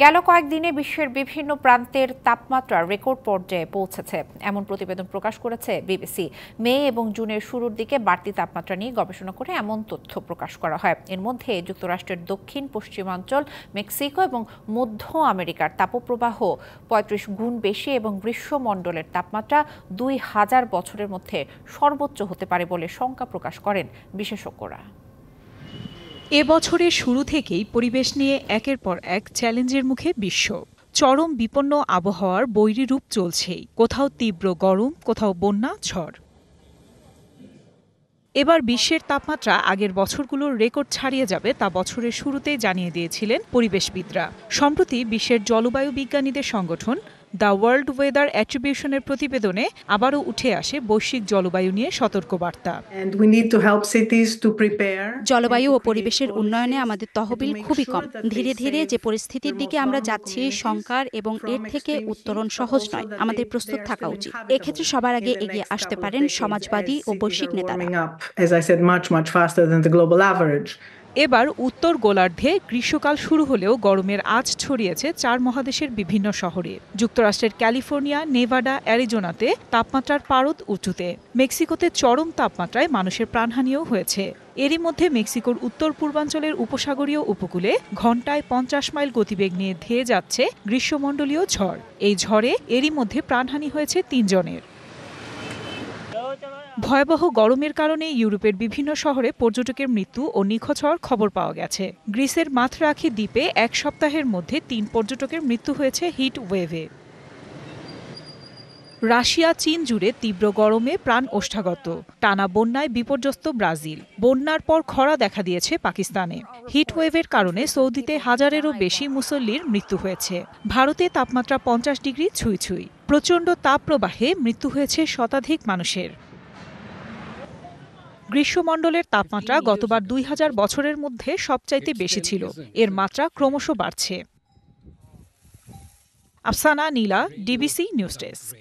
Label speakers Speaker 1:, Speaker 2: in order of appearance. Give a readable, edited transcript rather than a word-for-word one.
Speaker 1: গেল কয়েকদিনে বিশ্বের বিভিন্ন প্রান্তের তাপমাত্রা রেকর্ড পর্যায়ে পৌঁছেছে এমন প্রতিবেদন প্রকাশ করেছে বিবিসি। মে এবং জুনের শুরুর দিকে বাড়তি তাপমাত্রা নিয়ে গবেষণা করে এমন তথ্য প্রকাশ করা হয়। এর মধ্যে যুক্তরাষ্ট্রের দক্ষিণ পশ্চিমাঞ্চল, মেক্সিকো এবং মধ্য আমেরিকার তাপপ্রবাহ ৩৫ গুণ বেশি এবং গ্রীষ্মমণ্ডলের তাপমাত্রা ২০০০ বছরের মধ্যে সর্বোচ্চ হতে পারে বলে শঙ্কা প্রকাশ করেন বিশেষজ্ঞরা।
Speaker 2: এ বছরের শুরু থেকেই পরিবেশ নিয়ে একের পর এক চ্যালেঞ্জের মুখে বিশ্ব। চরম বিপন্ন আবহাওয়ার বৈরী রূপ চলছেই, কোথাও তীব্র গরম, কোথাও বন্যা, ঝড়। এবার বিশ্বের তাপমাত্রা আগের বছরগুলোর রেকর্ড ছাড়িয়ে যাবে তা বছরের শুরুতেই জানিয়ে দিয়েছিলেন পরিবেশবিদরা। সম্প্রতি বিশ্বের জলবায়ু বিজ্ঞানীদের সংগঠন দ্য ওয়ার্ল্ড ওয়েদার অ্যাট্রিবিউশনের প্রতিবেদনে আবারও উঠে আসে বৈশ্বিক জলবায়ু নিয়ে সতর্কবার্তা।
Speaker 3: জলবায়ু ও পরিবেশের উন্নয়নে আমাদের তহবিল খুবই কম। ধীরে ধীরে যে পরিস্থিতির দিকে আমরা যাচ্ছি সংকর এবং এর থেকে উত্তরণ সহজ নয়। আমাদের প্রস্তুত থাকা উচিত। এক্ষেত্রে সবার আগে এগিয়ে আসতে পারেন সমাজবাদী ও বৈশ্বিক নেতারা।
Speaker 2: এবার উত্তর গোলার্ধে গ্রীষ্মকাল শুরু হলেও গরমের আঁচ ছড়িয়েছে ৪ মহাদেশের বিভিন্ন শহরে। যুক্তরাষ্ট্রের ক্যালিফোর্নিয়া, নেভাডা, অ্যারিজোনাতে তাপমাত্রার পারদ উঁচুতে। মেক্সিকোতে চরম তাপমাত্রায় মানুষের প্রাণহানিও হয়েছে। এরই মধ্যে মেক্সিকোর উত্তর পূর্বাঞ্চলের উপসাগরীয় উপকূলে ঘণ্টায় ৫০ মাইল গতিবেগ নিয়ে ধেয়ে যাচ্ছে গ্রীষ্মমণ্ডলীয় ঝড়। এই ঝড়ে এরই মধ্যে প্রাণহানি হয়েছে ৩ জনের। ভয়াবহ গরমের কারণে ইউরোপের বিভিন্ন শহরে পর্যটকের মৃত্যু ও নিখোঁজ হওয়ার খবর পাওয়া গেছে। গ্রিসের মাথরাখি দ্বীপে ১ সপ্তাহের মধ্যে ৩ পর্যটকের মৃত্যু হয়েছে হিট ওয়েভে। রাশিয়া, চীন জুড়ে তীব্র গরমে প্রাণ ওষ্ঠাগত। টানা বন্যায় বিপর্যস্ত ব্রাজিল। বন্যার পর খরা দেখা দিয়েছে পাকিস্তানে। হিটওয়েভের কারণে সৌদিতে হাজারেরও বেশি মুসল্লির মৃত্যু হয়েছে। ভারতে তাপমাত্রা ৫০ ডিগ্রি ছুঁই। প্রচণ্ড তাপপ্রবাহে মৃত্যু হয়েছে শতাধিক মানুষের। গ্রীষ্মমণ্ডলের তাপমাত্রা গতবার ২০০০ বছরের মধ্যে সবচাইতে বেশি ছিল। এর মাত্রা ক্রমশ বাড়ছে। আফসানা নীলা, ডিবিসি নিউজ ডেস্ক।